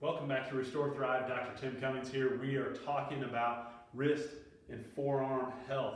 Welcome back to Restore Thrive. Dr. Tim Cummings here. We are talking about wrist and forearm health.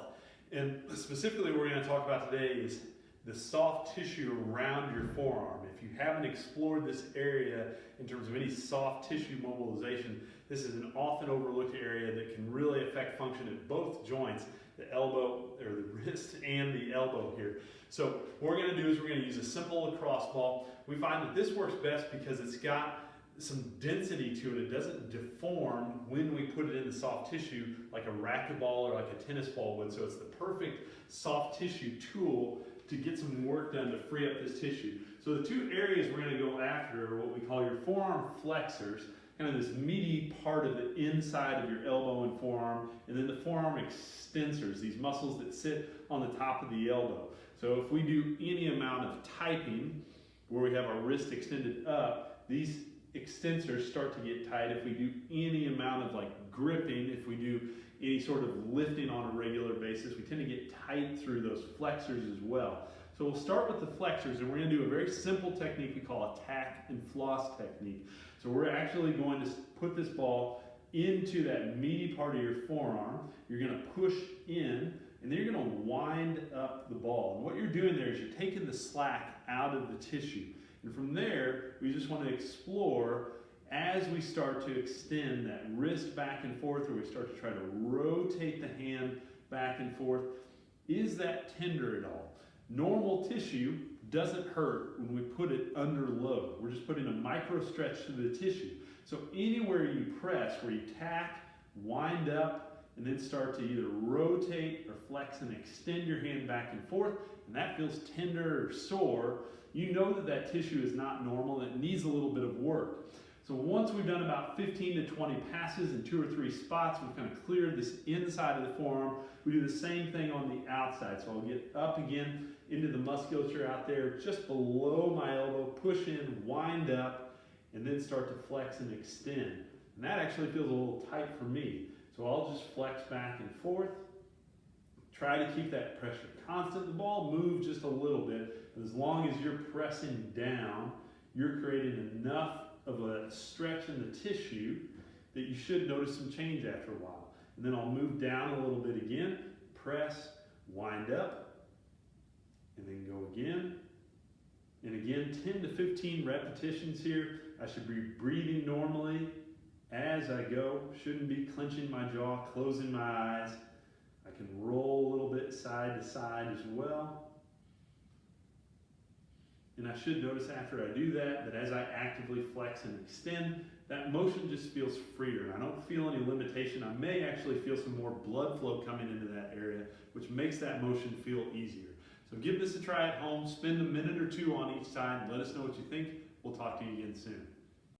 And specifically what we're going to talk about today is the soft tissue around your forearm. If you haven't explored this area in terms of any soft tissue mobilization, this is an often overlooked area that can really affect function at both joints, the elbow or the wrist and the elbow here. So what we're going to do is we're going to use a simple lacrosse ball. We find that this works best because it's got some density to it. It doesn't deform when we put it in the soft tissue like a racquetball or like a tennis ball would. So it's the perfect soft tissue tool to get some work done to free up this tissue. So the two areas we're going to go after are what we call your forearm flexors, kind of this meaty part of the inside of your elbow and forearm, and then the forearm extensors, these muscles that sit on the top of the elbow. So if we do any amount of typing where we have our wrist extended up, these extensors start to get tight. If we do any amount of like gripping, if we do any sort of lifting on a regular basis, we tend to get tight through those flexors as well. So we'll start with the flexors, and we're going to do a very simple technique we call a tack and floss technique. So we're actually going to put this ball into that meaty part of your forearm. You're going to push in, and then you're going to wind up the ball. And what you're doing there is you're taking the slack out of the tissue. And from there, we just want to explore as we start to extend that wrist back and forth, or we start to try to rotate the hand back and forth. Is that tender at all? Normal tissue doesn't hurt when we put it under load. We're just putting a micro stretch to the tissue. So anywhere you press, where you tack, wind up, and then start to either rotate or flex and extend your hand back and forth, and that feels tender or sore, you know that that tissue is not normal and it needs a little bit of work. So once we've done about 15 to 20 passes in 2 or 3 spots, we've kind of cleared this inside of the forearm. We do the same thing on the outside. So I'll get up again into the musculature out there just below my elbow, push in, wind up, and then start to flex and extend. And that actually feels a little tight for me. So I'll just flex back and forth. Try to keep that pressure constant. The ball moves just a little bit, but as long as you're pressing down, you're creating enough of a stretch in the tissue that you should notice some change after a while. And then I'll move down a little bit again, press, wind up, and then go again. And again, 10 to 15 repetitions here. I should be breathing normally as I go. Shouldn't be clenching my jaw, closing my eyes. I can roll a little bit side to side as well. And I should notice after I do that as I actively flex and extend, that motion just feels freer. I don't feel any limitation. I may actually feel some more blood flow coming into that area, which makes that motion feel easier. So give this a try at home. Spend a minute or two on each side and let us know what you think. We'll talk to you again soon.